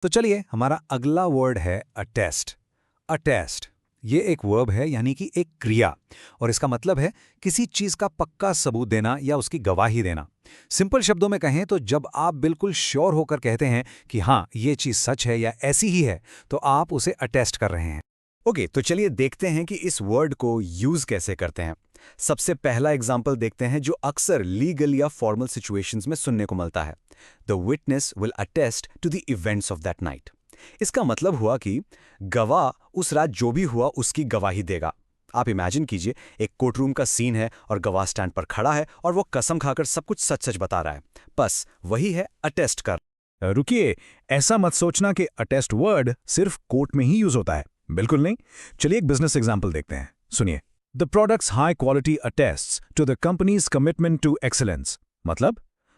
तो चलिए हमारा अगला वर्ड है अटेस्ट। अटेस्ट ये एक वर्ब है यानी कि एक क्रिया, और इसका मतलब है किसी चीज का पक्का सबूत देना या उसकी गवाही देना। सिंपल शब्दों में कहें तो जब आप बिल्कुल श्योर होकर कहते हैं कि हाँ ये चीज सच है या ऐसी ही है, तो आप उसे अटेस्ट कर रहे हैं। ओके, तो चलिए देखते हैं कि इस वर्ड को यूज कैसे करते हैं। सबसे पहला एग्जाम्पल देखते हैं जो अक्सर लीगल या फॉर्मल सिचुएशंस में सुनने को मिलता है। The witness will attest to the events of that night. इसका मतलब हुआ कि गवाह उस रात जो भी हुआ उसकी गवाही देगा। आप इमेजिन कीजिए, एक कोर्टरूम का सीन है और गवाह स्टैंड पर खड़ा है और वो कसम खाकर सब कुछ सच सच बता रहा है। बस वही है अटेस्ट कर। रुकिए, ऐसा मत सोचना कि अटेस्ट वर्ड सिर्फ कोर्ट में ही यूज होता है। बिल्कुल नहीं। चलिए एक बिजनेस एग्जांपल देखते हैं। सुनिए, the products high quality attests to the company's commitment to excellence.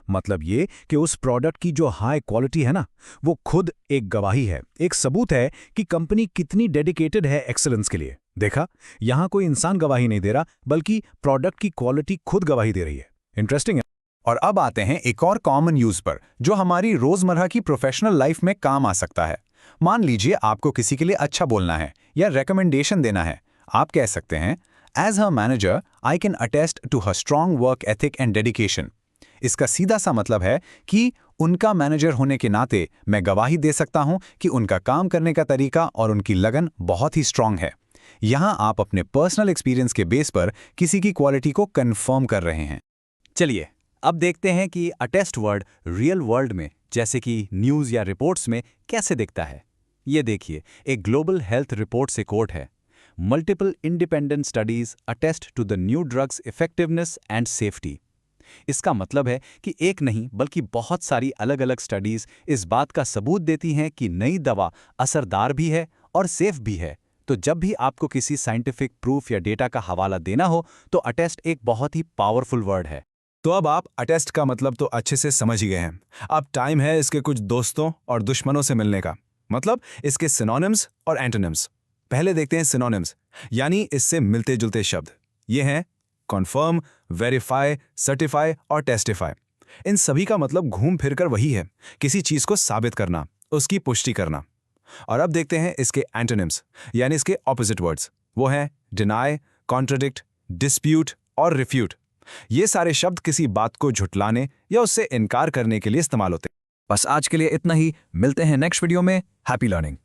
मतलब ये कि उस प्रोडक्ट की जो हाई क्वालिटी है ना, वो खुद एक गवाही है, एक सबूत है कि कंपनी कितनी डेडिकेटेड है एक्सीलेंस के लिए। देखा, यहां कोई इंसान गवाही नहीं दे रहा, बल्कि प्रोडक्ट की क्वालिटी खुद गवाही दे रही है। इंटरेस्टिंग है। और अब आते हैं एक और कॉमन यूज पर जो हमारी रोजमर्रा की प्रोफेशनल लाइफ में काम आ सकता है। मान लीजिए आपको किसी के लिए अच्छा बोलना है या रिकमेंडेशन देना है। आप कह सकते हैं, as her manager I can attest to her strong work ethic and dedication. इसका सीधा सा मतलब है कि उनका मैनेजर होने के नाते मैं गवाही दे सकता हूं कि उनका काम करने का तरीका और उनकी लगन बहुत ही स्ट्रांग है। यहां आप अपने पर्सनल एक्सपीरियंस के बेस पर किसी की क्वालिटी को कंफर्म कर रहे हैं। चलिए अब देखते हैं कि अटेस्ट वर्ड रियल वर्ल्ड में, जैसे कि न्यूज़ या रिपोर्ट्स में, कैसे दिखता है। ये देखिए, एक ग्लोबल हेल्थ रिपोर्ट से कोट है, multiple independent studies attest to the new drug's effectiveness and safety. इसका मतलब है कि एक नहीं बल्कि बहुत सारी अलग अलग स्टडीज इस बात का सबूत देती हैं कि नई दवा असरदार भी है और सेफ भी है। तो जब भी आपको किसी साइंटिफिक प्रूफ या डेटा का हवाला देना हो, तो अटेस्ट एक बहुत ही पावरफुल वर्ड है। तो अब आप अटेस्ट का मतलब तो अच्छे से समझ ही गए हैं। अब टाइम है इसके कुछ दोस्तों और दुश्मनों से मिलने का, मतलब इसके सिनोनिम्स और एंटोनिम्स। पहले देखते हैं सिनोनिम्स, यानी इससे मिलते जुलते शब्द। ये हैं कॉन्फर्म, वेरीफाई, सर्टिफाई और टेस्टिफाई। इन सभी का मतलब घूम फिरकर वही है, किसी चीज को साबित करना, उसकी पुष्टि करना। और अब देखते हैं इसके एंटोनिम्स, यानी इसके ऑपोजिट वर्ड्स। वो हैं डिनाई, कॉन्ट्रडिक्ट, डिस्प्यूट और रिफ्यूट। ये सारे शब्द किसी बात को झुटलाने या उससे इनकार करने के लिए इस्तेमाल होते हैं। बस आज के लिए इतना ही। मिलते हैं नेक्स्ट वीडियो में। Happy learning.